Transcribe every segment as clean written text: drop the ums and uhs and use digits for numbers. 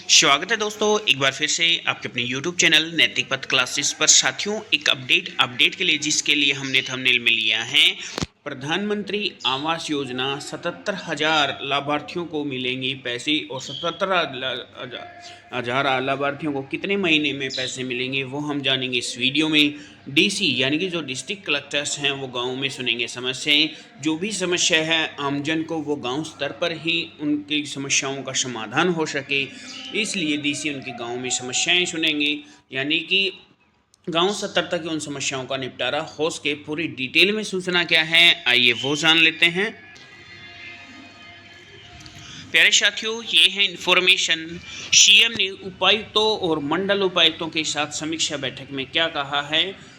स्वागत है दोस्तों, एक बार फिर से आपके अपने YouTube चैनल नैतिक पथ क्लासेस पर। साथियों, एक अपडेट के लिए जिसके लिए हमने थंबनेल में लिया है, प्रधानमंत्री आवास योजना 77,000 लाभार्थियों को मिलेंगे पैसे। और 77,000 लाभार्थियों को कितने महीने में पैसे मिलेंगे वो हम जानेंगे इस वीडियो में। डीसी यानी कि जो डिस्ट्रिक्ट कलेक्टर्स हैं वो गाँव में सुनेंगे समस्याएं। जो भी समस्या है आमजन को वो गांव स्तर पर ही उनकी समस्याओं का समाधान हो सके, इसलिए डीसी उनके गांव में समस्याएं सुनेंगे। यानी कि गांव स्तर तक उन समस्याओं का निपटारा हो सके। पूरी डिटेल में सूचना क्या है आइए वो जान लेते हैं। प्यारे साथियों, ये है इन्फॉर्मेशन। सीएम ने उपायुक्तों और मंडल उपायुक्तों के साथ समीक्षा बैठक में क्या कहा है।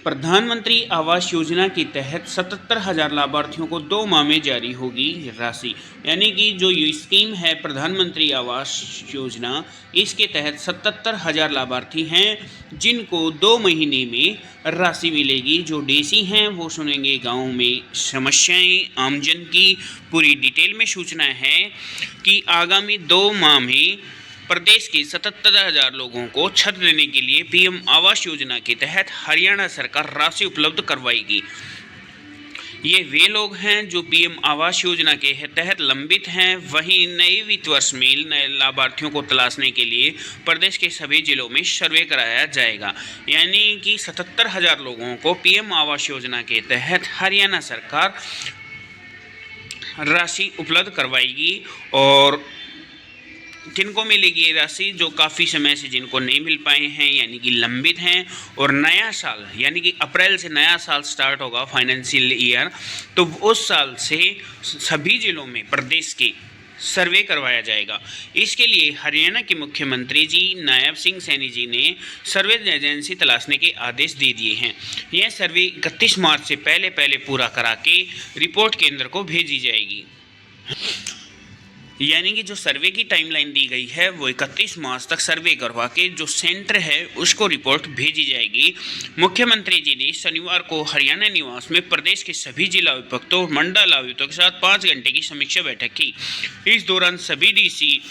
प्रधानमंत्री आवास योजना के तहत 77,000 लाभार्थियों को 2 माह में जारी होगी राशि। यानी कि जो ये स्कीम है प्रधानमंत्री आवास योजना, इसके तहत 77,000 लाभार्थी हैं जिनको 2 महीने में राशि मिलेगी। जो डीसी हैं वो सुनेंगे गाँव में समस्याएं आमजन की। पूरी डिटेल में सूचना है कि आगामी 2 माह में प्रदेश के 77,000 लोगों को छत देने के लिए पीएम आवास योजना के तहत हरियाणा सरकार राशि उपलब्ध करवाएगी। ये वे लोग हैं जो पीएम आवास योजना के तहत लंबित हैं। वहीं नए वित्त वर्ष में नए लाभार्थियों को तलाशने के लिए प्रदेश के सभी जिलों में सर्वे कराया जाएगा। यानी कि 77,000 लोगों को पीएम आवास योजना के तहत हरियाणा सरकार राशि उपलब्ध करवाएगी। और किनको मिलेगी ये राशि, जो काफ़ी समय से जिनको नहीं मिल पाए हैं यानी कि लंबित हैं। और नया साल यानी कि अप्रैल से नया साल स्टार्ट होगा फाइनेंशियल ईयर, तो उस साल से सभी जिलों में प्रदेश के सर्वे करवाया जाएगा। इसके लिए हरियाणा के मुख्यमंत्री जी नायब सिंह सैनी जी ने सर्वे एजेंसी तलाशने के आदेश दे दिए हैं। यह सर्वे 31 मार्च से पहले पूरा करा के रिपोर्ट केंद्र को भेजी जाएगी। यानी कि जो सर्वे की टाइमलाइन दी गई है वो 31 मार्च तक सर्वे करवा के जो सेंटर है उसको रिपोर्ट भेजी जाएगी। मुख्यमंत्री जी ने शनिवार को हरियाणा निवास में प्रदेश के सभी जिला उपायुक्तों और मंडल आयुक्तों के साथ 5 घंटे की समीक्षा बैठक की। इस दौरान सभी डीसी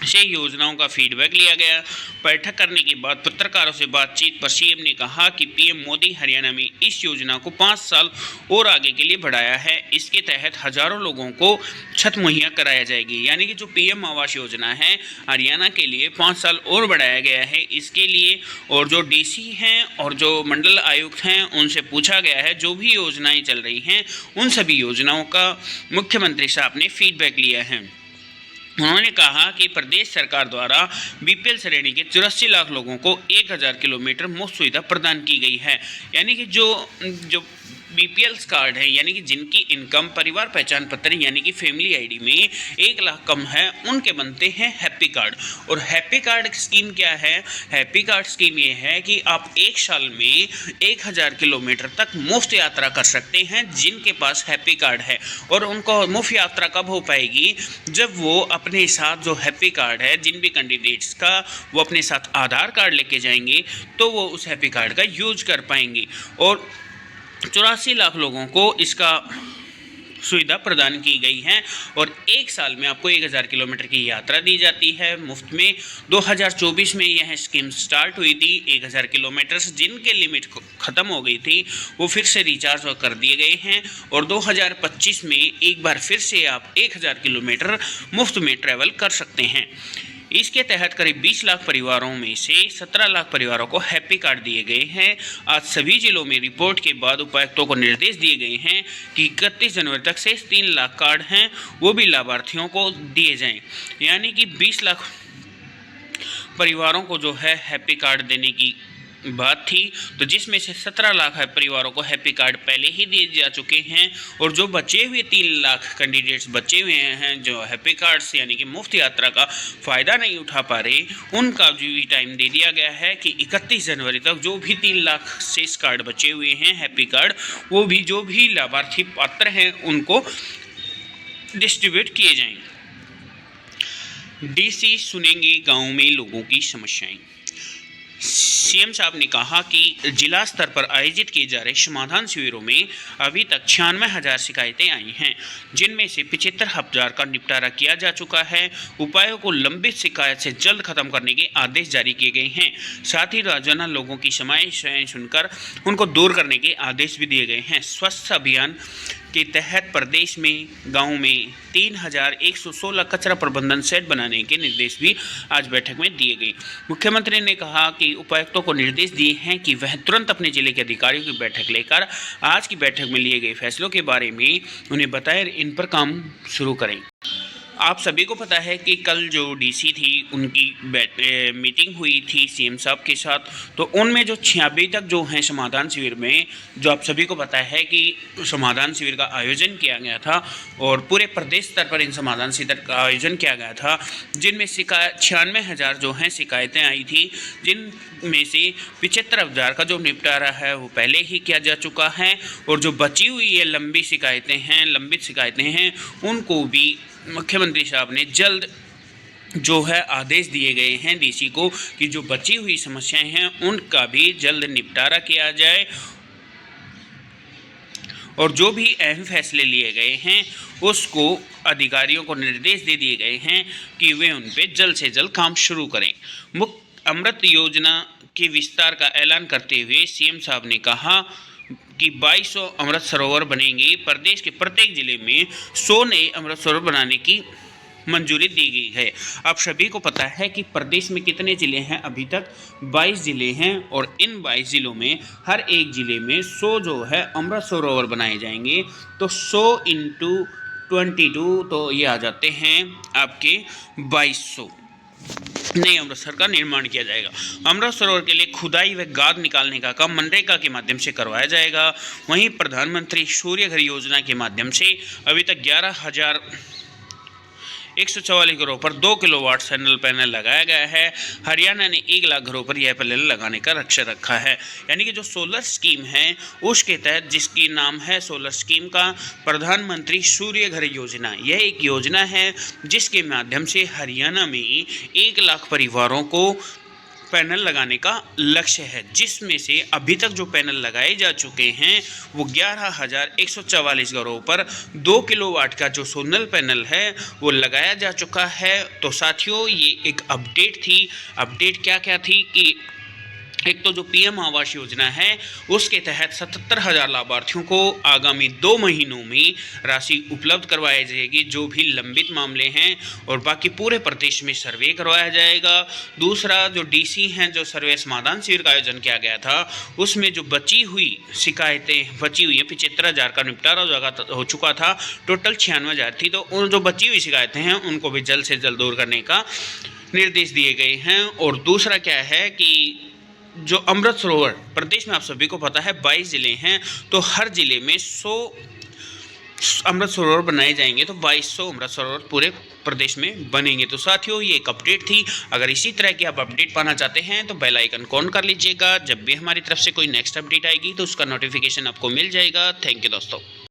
से योजनाओं का फीडबैक लिया गया। बैठक करने के बाद पत्रकारों से बातचीत पर सीएम ने कहा कि पीएम मोदी हरियाणा में इस योजना को 5 साल और आगे के लिए बढ़ाया है। इसके तहत हजारों लोगों को छत मुहैया कराया जाएगी। यानी कि जो पीएम आवास योजना है हरियाणा के लिए 5 साल और बढ़ाया गया है इसके लिए। और जो डीसी हैं और जो मंडल आयुक्त हैं उनसे पूछा गया है जो भी योजनाएं चल रही हैं उन सभी योजनाओं का मुख्यमंत्री साहब ने फीडबैक लिया है। उन्होंने कहा कि प्रदेश सरकार द्वारा बीपीएल श्रेणी के 84 लाख लोगों को 1,000 किलोमीटर मुफ्त सुविधा प्रदान की गई है। यानी कि जो बीपीएल कार्ड है यानी कि जिनकी इनकम परिवार पहचान पत्र यानी कि फैमिली आईडी में 1 लाख कम है उनके बनते हैं हैप्पी कार्ड। और हैप्पी कार्ड स्कीम क्या है? हैप्पी कार्ड स्कीम ये है कि आप 1 साल में 1,000 किलोमीटर तक मुफ्त यात्रा कर सकते हैं जिनके पास हैप्पी कार्ड है। और उनको मुफ्त यात्रा कब हो पाएगी? जब वो अपने साथ जो हैप्पी कार्ड है जिन भी कैंडिडेट्स का वो अपने साथ आधार कार्ड लेके जाएंगे तो वो उस हैप्पी कार्ड का यूज कर पाएंगे। और 84 लाख लोगों को इसका सुविधा प्रदान की गई है। और 1 साल में आपको 1,000 किलोमीटर की यात्रा दी जाती है मुफ्त में। 2024 में यह स्कीम स्टार्ट हुई थी। 1,000 किलोमीटर जिनके लिमिट ख़त्म हो गई थी वो फिर से रिचार्ज कर दिए गए हैं। और 2025 में एक बार फिर से आप 1,000 किलोमीटर मुफ्त में ट्रैवल कर सकते हैं। इसके तहत करीब 20 लाख परिवारों में से 17 लाख परिवारों को हैप्पी कार्ड दिए गए हैं। आज सभी जिलों में रिपोर्ट के बाद उपायुक्तों को निर्देश दिए गए हैं कि 31 जनवरी तक से 3 लाख कार्ड हैं वो भी लाभार्थियों को दिए जाएं। यानी कि 20 लाख परिवारों को जो है हैप्पी कार्ड देने की बात थी, तो जिसमें से 17 लाख परिवारों को हैप्पी कार्ड पहले ही दिए जा चुके हैं। और जो बचे हुए 3 लाख कैंडिडेट्स बचे हुए हैं जो हैप्पी कार्ड से यानी कि मुफ्त यात्रा का फ़ायदा नहीं उठा पा रहे उनका जो भी टाइम दे दिया गया है कि 31 जनवरी तक जो भी 3 लाख शेष कार्ड बचे हुए हैं हैप्पी कार्ड वो भी जो भी लाभार्थी पात्र हैं उनको डिस्ट्रीब्यूट किए जाएंगे। डीसी सुनेंगे गाँव में लोगों की समस्याएं। सीएम साहब ने कहा कि जिला स्तर पर आयोजित किए जा रहे समाधान शिविरों में अभी तक 96,000 शिकायतें आई हैं, जिनमें से 75,000 का निपटारा किया जा चुका है। उपायों को लंबित शिकायत से जल्द खत्म करने के आदेश जारी किए गए हैं। साथ ही रोजाना लोगों की समस्याएं सुनकर उनको दूर करने के आदेश भी दिए गए हैं। स्वच्छ अभियान के तहत प्रदेश में गाँव में 3,116 कचरा प्रबंधन सेट बनाने के निर्देश भी आज बैठक में दिए गए। मुख्यमंत्री ने कहा कि उपायुक्तों को निर्देश दिए हैं कि वह तुरंत अपने जिले के अधिकारियों की बैठक लेकर आज की बैठक में लिए गए फैसलों के बारे में उन्हें बताएं, इन पर काम शुरू करें। आप सभी को पता है कि कल जो डीसी थी उनकी मीटिंग हुई थी सीएम साहब के साथ, तो उनमें जो 96 तक जो हैं समाधान शिविर में, जो आप सभी को पता है कि समाधान शिविर का आयोजन किया गया था और पूरे प्रदेश स्तर पर इन समाधान शिविर का आयोजन किया गया था, जिनमें 96,000 जो हैं शिकायतें आई थी, जिनमें से 75,000 का जो निपटारा है वो पहले ही किया जा चुका है और जो बची हुई ये लंबित शिकायतें हैं उनको भी मुख्यमंत्री साहब ने जल्द जो है आदेश दिए गए हैं डीसी को कि जो बची हुई समस्याएं हैं उनका भी जल्द निपटारा किया जाए और जो भी अहम फैसले लिए गए हैं उसको अधिकारियों को निर्देश दे दिए गए हैं कि वे उन पर जल्द से जल्द काम शुरू करें। अमृत योजना के विस्तार का ऐलान करते हुए सीएम साहब ने कहा कि 2200 अमृत सरोवर बनेंगे। प्रदेश के प्रत्येक जिले में 100 नए अमृत सरोवर बनाने की मंजूरी दी गई है। आप सभी को पता है कि प्रदेश में कितने ज़िले हैं, अभी तक 22 ज़िले हैं और इन 22 ज़िलों में हर एक ज़िले में 100 जो है अमृत सरोवर बनाए जाएंगे। तो 100 × 22 तो ये आ जाते हैं आपके 2200 नए अमृत सरोवर का निर्माण किया जाएगा। अमृत सरोवर के लिए खुदाई व गाद निकालने का काम मनरेगा के माध्यम से करवाया जाएगा। वहीं प्रधानमंत्री सूर्य घर योजना के माध्यम से अभी तक 11,144 घरों पर 2 किलोवाट सोलर पैनल लगाया गया है। हरियाणा ने 1 लाख घरों पर यह पैनल लगाने का लक्ष्य रखा है। यानी कि जो सोलर स्कीम है उसके तहत, जिसकी नाम है सोलर स्कीम का प्रधानमंत्री सूर्य घर योजना, यह एक योजना है जिसके माध्यम से हरियाणा में 1 लाख परिवारों को पैनल लगाने का लक्ष्य है, जिसमें से अभी तक जो पैनल लगाए जा चुके हैं वो 11,144 घरों पर 2 किलोवाट का जो सोलर पैनल है वो लगाया जा चुका है। तो साथियों, ये एक अपडेट थी। अपडेट क्या थी कि एक तो जो पीएम आवास योजना है उसके तहत 77,000 लाभार्थियों को आगामी 2 महीनों में राशि उपलब्ध करवाई जाएगी, जो भी लंबित मामले हैं, और बाकी पूरे प्रदेश में सर्वे करवाया जाएगा। दूसरा, जो डीसी हैं, जो सर्वे समाधान शिविर का आयोजन किया गया था उसमें जो बची हुई शिकायतें हैं 75,000 का निपटारा हो चुका था। टोटल 96,000 थी, तो उन जो बची हुई शिकायतें हैं उनको भी जल्द से जल्द दूर करने का निर्देश दिए गए हैं। और दूसरा क्या है कि जो अमृत सरोवर प्रदेश में आप सभी को पता है 22 ज़िले हैं, तो हर ज़िले में 100 अमृत सरोवर बनाए जाएंगे। तो 2200 अमृत सरोवर पूरे प्रदेश में बनेंगे। तो साथियों, ये एक अपडेट थी। अगर इसी तरह की आप अपडेट पाना चाहते हैं तो बेल आइकन ऑन कर लीजिएगा। जब भी हमारी तरफ से कोई नेक्स्ट अपडेट आएगी तो उसका नोटिफिकेशन आपको मिल जाएगा। थैंक यू दोस्तों।